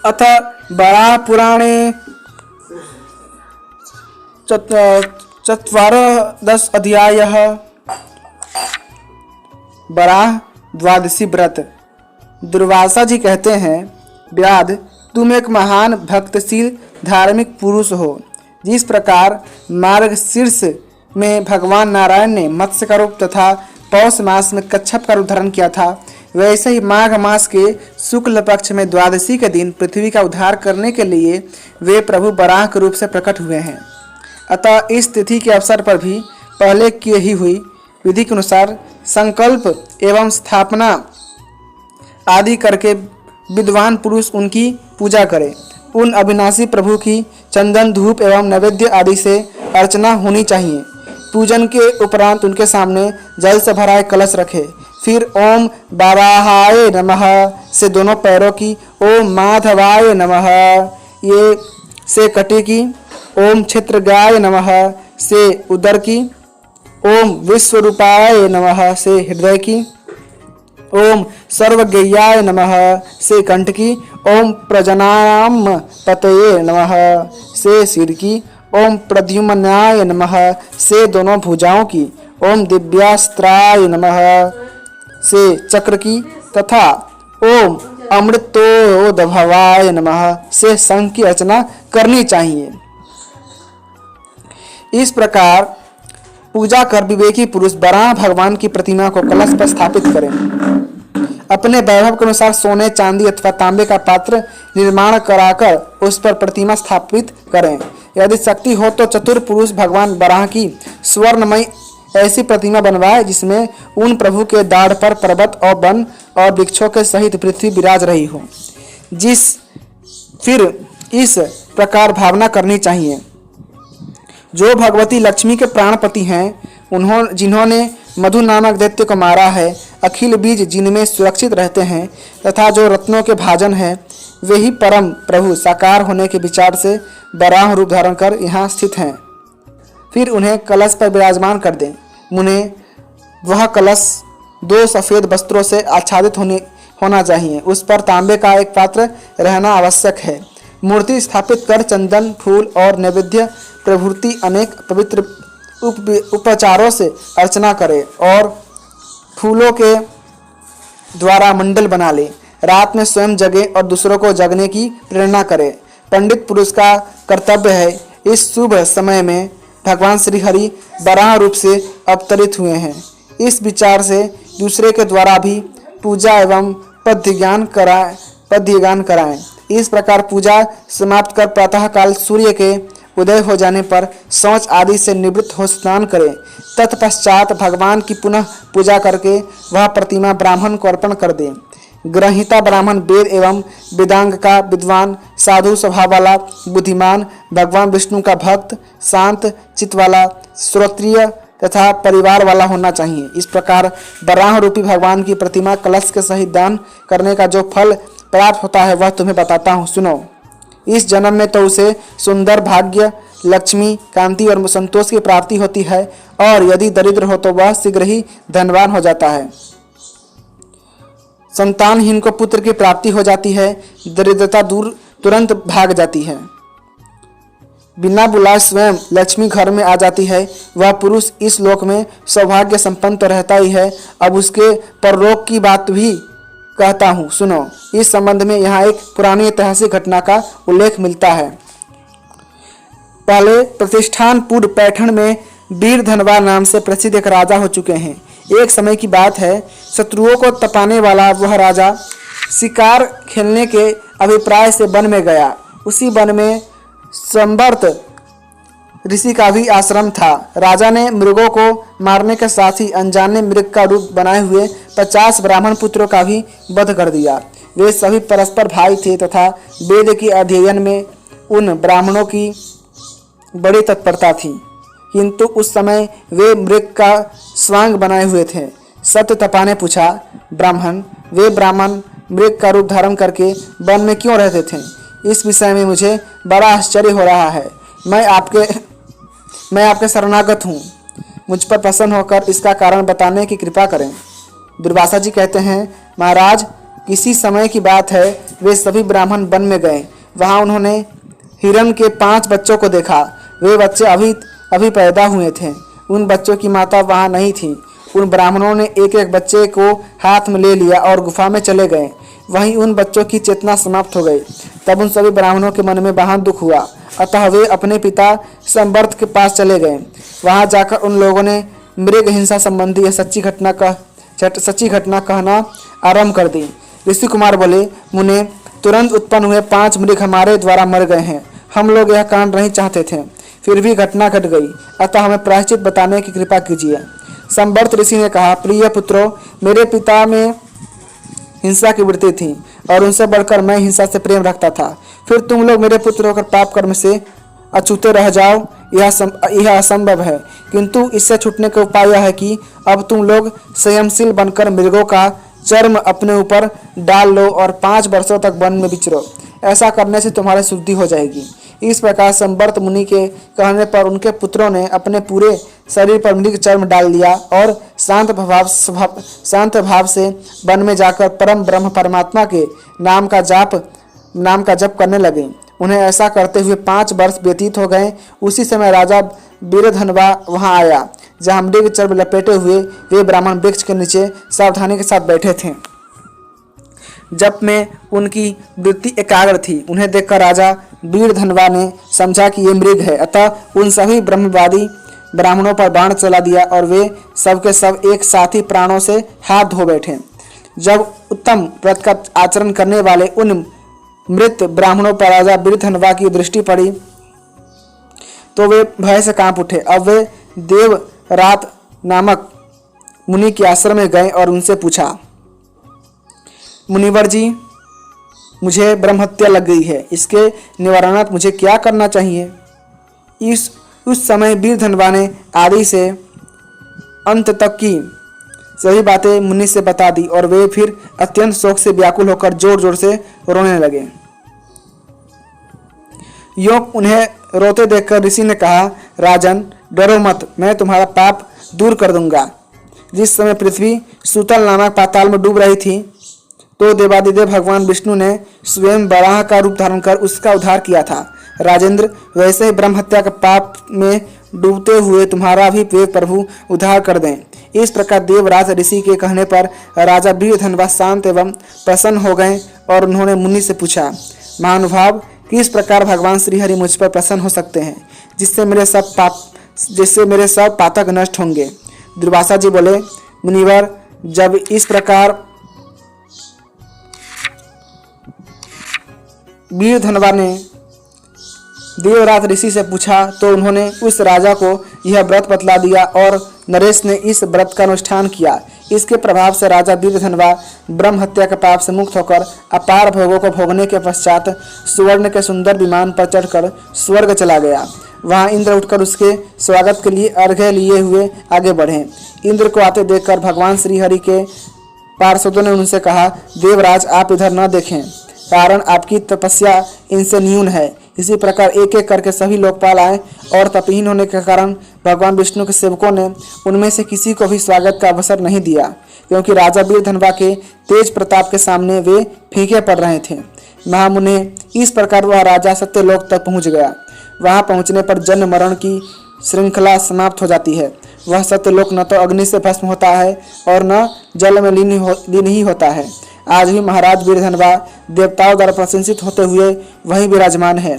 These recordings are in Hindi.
अथ वराह पुराणे चत्वारदश अध्यायः। वराह द्वादशी व्रत। दुर्वासा जी कहते हैं, व्याध, तुम एक महान भक्तशील धार्मिक पुरुष हो। जिस प्रकार मार्गशीर्ष में भगवान नारायण ने मत्स्य का रूप तथा पौष मास में कच्छप का रूप धारण किया था, वैसे ही माघ मास के शुक्ल पक्ष में द्वादशी के दिन पृथ्वी का उद्धार करने के लिए वे प्रभु वराह के रूप से प्रकट हुए हैं। अतः इस तिथि के अवसर पर भी पहले की ही हुई विधि के अनुसार संकल्प एवं स्थापना आदि करके विद्वान पुरुष उनकी पूजा करें। उन अविनाशी प्रभु की चंदन धूप एवं नैवेद्य आदि से अर्चना होनी चाहिए। पूजन के उपरांत उनके सामने जल से भरा एक कलश रखे। फिर ओम बाराहाय नमः से दोनों पैरों की, ओम माधवाय नमः ये से कटी की, ओम क्षेत्रगाय नमः से उदर की, ओम विश्वरूपाय नमः से हृदय की, ओम सर्वज्ञाय नमः से कंठ की, ओम प्रजनाम पतये नमः से सिर की, ओम प्रद्युम्नाय नमः से दोनों भुजाओं की, ओम दिव्यास्त्राय नमः से चक्र की तथा ओम अमृतोद्भवाय नमः से शंख की अर्चना करनी चाहिए। इस प्रकार पूजा कर विवेकी पुरुष वराह भगवान की प्रतिमा को कलश पर स्थापित करें। अपने वैभव के अनुसार सोने, चांदी अथवा तांबे का पात्र निर्माण कराकर उस पर प्रतिमा स्थापित करें। यदि शक्ति हो तो चतुर पुरुष भगवान वराह की स्वर्णमयी ऐसी प्रतिमा बनवाए जिसमें उन प्रभु के दाढ़ पर पर्वत और वन और वृक्षों के सहित पृथ्वी विराज रही हो। फिर इस प्रकार भावना करनी चाहिए, जो भगवती लक्ष्मी के प्राणपति हैं, जिन्होंने मधु नामक दैत्य को मारा है, अखिल बीज जिनमें सुरक्षित रहते हैं तथा जो रत्नों के भाजन हैं, वे ही परम प्रभु साकार होने के विचार से वराह रूप धारण कर यहाँ स्थित हैं। फिर उन्हें कलश पर विराजमान कर दें। उन्हें वह कलश 2 सफ़ेद वस्त्रों से आच्छादित होना चाहिए। उस पर तांबे का एक पात्र रहना आवश्यक है। मूर्ति स्थापित कर चंदन, फूल और नैवेद्य प्रभृति अनेक पवित्र उपचारों से अर्चना करें और फूलों के द्वारा मंडल बना ले। रात में स्वयं जगे और दूसरों को जगने की प्रेरणा करें। पंडित पुरुष का कर्तव्य है। इस शुभ समय में भगवान श्री हरि वराह रूप से अवतरित हुए हैं। इस विचार से दूसरे के द्वारा भी पूजा एवं पद्य ज्ञान कराएं। इस प्रकार पूजा समाप्त कर प्रातःकाल सूर्य के उदय हो जाने पर शौच आदि से निवृत्त हो स्नान करें। तत्पश्चात भगवान की पुनः पूजा करके वह प्रतिमा ब्राह्मण को अर्पण कर दें। ग्रहीता ब्राह्मण वेद एवं वेदांग का विद्वान, साधु स्वभाव वाला, बुद्धिमान, भगवान विष्णु का भक्त, शांत चित्त वाला, श्रोत्रिय तथा परिवार वाला होना चाहिए। इस प्रकार वराह रूपी भगवान की प्रतिमा कलश के सहित दान करने का जो फल प्राप्त होता है वह तुम्हें बताता हूँ, सुनो। इस जन्म में तो उसे सुंदर भाग्य, लक्ष्मी, कांति और संतोष की प्राप्ति होती है, और यदि दरिद्र हो तो वह शीघ्र ही धनवान हो जाता है। संतानहीन को पुत्र की प्राप्ति हो जाती है। दरिद्रता दूर तुरंत भाग जाती है। बिना बुलाए स्वयं लक्ष्मी घर में आ जाती है। वह पुरुष इस लोक में सौभाग्य संपन्न तो रहता ही है, अब उसके परलोक की बात भी कहता हूँ, सुनो। इस संबंध में यहाँ एक पुरानी ऐतिहासिक घटना का उल्लेख मिलता है। पहले प्रतिष्ठानपुर पैठण में वीर धनवा नाम से प्रसिद्ध एक राजा हो चुके हैं। एक समय की बात है, शत्रुओं को तपाने वाला वह राजा शिकार खेलने के अभिप्राय से वन में गया। उसी वन में संवर्त ऋषि का भी आश्रम था। राजा ने मृगों को मारने के साथ ही अनजाने मृग का रूप बनाए हुए 50 ब्राह्मण पुत्रों का भी वध कर दिया। वे सभी परस्पर भाई थे तथा वेद के अध्ययन में उन ब्राह्मणों की बड़ी तत्परता थी, किंतु उस समय वे मृग का स्वांग बनाए हुए थे। सत्य तपा ने पूछा, ब्राह्मण, वे ब्राह्मण मृग का रूप धारण करके वन में क्यों रहते थे? इस विषय में मुझे बड़ा आश्चर्य हो रहा है। मैं आपके शरणागत हूँ। मुझ पर प्रसन्न होकर इसका कारण बताने की कृपा करें। दुर्वासा जी कहते हैं, महाराज, किसी समय की बात है, वे सभी ब्राह्मण वन में गए। वहां उन्होंने हिरण के 5 बच्चों को देखा। वे बच्चे अभी अभी पैदा हुए थे। उन बच्चों की माता वहां नहीं थी। उन ब्राह्मणों ने एक एक बच्चे को हाथ में ले लिया और गुफा में चले गए। वहीं उन बच्चों की चेतना समाप्त हो गई। तब उन सभी ब्राह्मणों के मन में महान दुख हुआ। अतः वे अपने पिता संवर्त के पास चले गए। वहां जाकर उन लोगों ने मृग हिंसा संबंधी यह सच्ची घटना कहना आरंभ कर दी। ऋषि कुमार बोले, मुने, तुरंत उत्पन्न हुए 5 मृग हमारे द्वारा मर गए हैं। हम लोग यह कांड नहीं चाहते थे, फिर भी घटना घट गई, अतः हमें प्रायश्चित बताने की कृपा कीजिए। संवर्त ऋषि ने कहा, प्रिय पुत्रों, मेरे पिता में हिंसा की वृत्ति थी और उनसे बढ़कर मैं हिंसा से प्रेम रखता था। फिर तुम लोग मेरे पुत्र होकर पाप कर्म से अछूते रह जाओ, यह असंभव है। किंतु इससे छूटने का उपाय यह है कि अब तुम लोग संयमशील बनकर मृगों का चर्म अपने ऊपर डाल लो और 5 वर्षों तक वन में विचरो। ऐसा करने से तुम्हारी शुद्धि हो जाएगी। इस प्रकार संवर्त मुनि के कहने पर उनके पुत्रों ने अपने पूरे शरीर पर मृग चर्म डाल दिया और शांत भाव से वन में जाकर परम ब्रह्म परमात्मा के नाम का जप करने लगे। उन्हें ऐसा करते हुए 5 वर्ष व्यतीत हो गए। उसी समय राजा वीरधनवा वहां आया, जहां मृग चर्म लपेटे हुए वे ब्राह्मण वृक्ष के नीचे सावधानी के साथ बैठे थे। जप में उनकी वृत्ति एकाग्र थी। उन्हें देखकर राजा वीरधनवा ने समझा कि ये मृग है, अतः उन सभी ब्रह्मवादी ब्राह्मणों पर बाण चला दिया और वे सबके सब एक साथ ही प्राणों से हाथ धो बैठे। जब उत्तम व्रत का आचरण करने वाले उन मृत ब्राह्मणों पर राजा वीरधनवा की दृष्टि पड़ी तो वे भय से कांप उठे। अब वे देवरात नामक मुनि के आश्रम में गए और उनसे पूछा, मुनिवर जी, मुझे ब्रह्महत्या लग गई है, इसके निवारणार्थ मुझे क्या करना चाहिए? उस समय वीरधनवा ने आदि से अंत तक की सभी बातें मुनि से बता दी और वे फिर अत्यंत शोक से व्याकुल होकर जोर जोर से रोने लगे। उन्हें रोते देखकर ऋषि ने कहा, राजन, डरो मत, मैं तुम्हारा पाप दूर कर दूंगा। जिस समय पृथ्वी सूतल नामक पाताल में डूब रही थी तो देवादिदेव भगवान विष्णु ने स्वयं वराह का रूप धारण कर उसका उद्धार किया था। राजेंद्र, वैसे ही ब्रह्म हत्या के पाप में डूबते हुए तुम्हारा भी वे प्रभु उद्धार कर दें। इस प्रकार देवराज ऋषि के कहने पर राजा वीरधनवा शांत एवं प्रसन्न हो गए और उन्होंने मुनि से पूछा, महानुभाव, किस प्रकार भगवान श्रीहरि मुझ पर प्रसन्न हो सकते हैं जिससे मेरे सब पातक नष्ट होंगे? दुर्वासा जी बोले, मुनिवर, जब इस प्रकार वीरधनवा ने देवराज ऋषि से पूछा तो उन्होंने उस राजा को यह व्रत बतला दिया और नरेश ने इस व्रत का अनुष्ठान किया। इसके प्रभाव से राजा वीरधनवा ब्रह्म हत्या के पाप से मुक्त होकर अपार भोगों को भोगने के पश्चात सुवर्ण के सुंदर विमान पर चढ़कर स्वर्ग चला गया। वहां इंद्र उठकर उसके स्वागत के लिए अर्घ्य लिए हुए आगे बढ़े। इंद्र को आते देखकर भगवान श्रीहरि के पार्षदों ने उनसे कहा, देवराज, आप इधर न देखें, कारण आपकी तपस्या इनसे न्यून है। इसी प्रकार एक एक करके सभी लोकपाल आए और तपहीन होने के कारण भगवान विष्णु के सेवकों ने उनमें से किसी को भी स्वागत का अवसर नहीं दिया, क्योंकि राजा वीरधनवा के तेज प्रताप के सामने वे फीके पड़ रहे थे। महामुने, इस प्रकार वह राजा सत्यलोक तक पहुंच गया। वहां पहुंचने पर जन्म मरण की श्रृंखला समाप्त हो जाती है। वह सत्यलोक न तो अग्नि से भस्म होता है और न जल में लीन ही होता है। आज भी महाराज वीरधनवा देवताओं द्वारा प्रशंसित होते हुए वही विराजमान है।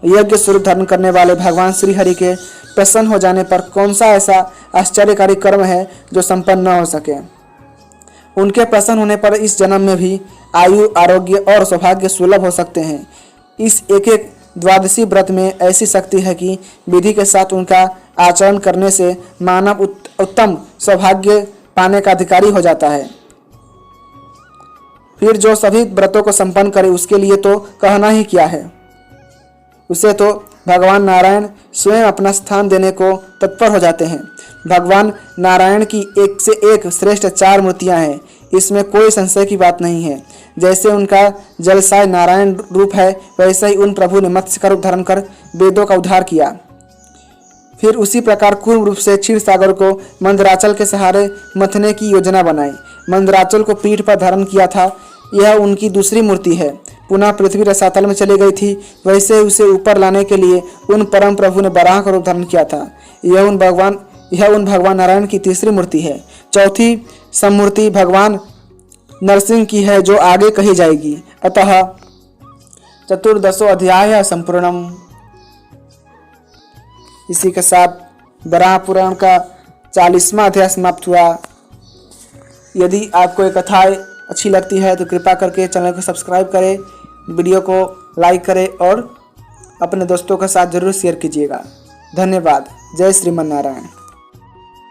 यज्ञ स्वरूप धारण करने वाले भगवान श्रीहरि के प्रसन्न हो जाने पर कौन सा ऐसा आश्चर्यकारी कर्म है जो संपन्न न हो सके? उनके प्रसन्न होने पर इस जन्म में भी आयु, आरोग्य और सौभाग्य सुलभ हो सकते हैं। इस एक द्वादशी व्रत में ऐसी शक्ति है कि विधि के साथ उनका आचरण करने से मानव उत्तम सौभाग्य पाने का अधिकारी हो जाता है। फिर जो सभी व्रतों को संपन्न करे उसके लिए तो कहना ही क्या है। उसे तो भगवान नारायण स्वयं अपना स्थान देने को तत्पर हो जाते हैं। भगवान नारायण की एक से एक श्रेष्ठ 4 मूर्तियां हैं, इसमें कोई संशय की बात नहीं है। जैसे उनका जलसाय नारायण रूप है, वैसे ही उन प्रभु ने मत्स्य का रूप धारण कर वेदों का उद्धार किया। फिर उसी प्रकार कूर्म रूप से क्षीर सागर को मंदराचल के सहारे मथने की योजना बनाई। मंदराचल को पीठ पर धारण किया था। यह उनकी दूसरी मूर्ति है। पुनः पृथ्वी रसातल में चली गई थी, वैसे उसे ऊपर लाने के लिए उन परम प्रभु ने बराह का रूप धारण किया था। यह उन भगवान नारायण की तीसरी मूर्ति है। चौथी समूर्ति भगवान नरसिंह की है, जो आगे कही जाएगी। अतः चतुर्दशो अध्याय संपूर्णम। इसी के साथ वराह पुराण का 40वां अध्याय समाप्त हुआ। यदि आपको ये कथाएं अच्छी लगती है तो कृपा करके चैनल को सब्सक्राइब करें, वीडियो को लाइक करें और अपने दोस्तों के साथ जरूर शेयर कीजिएगा। धन्यवाद। जय श्रीमन नारायण।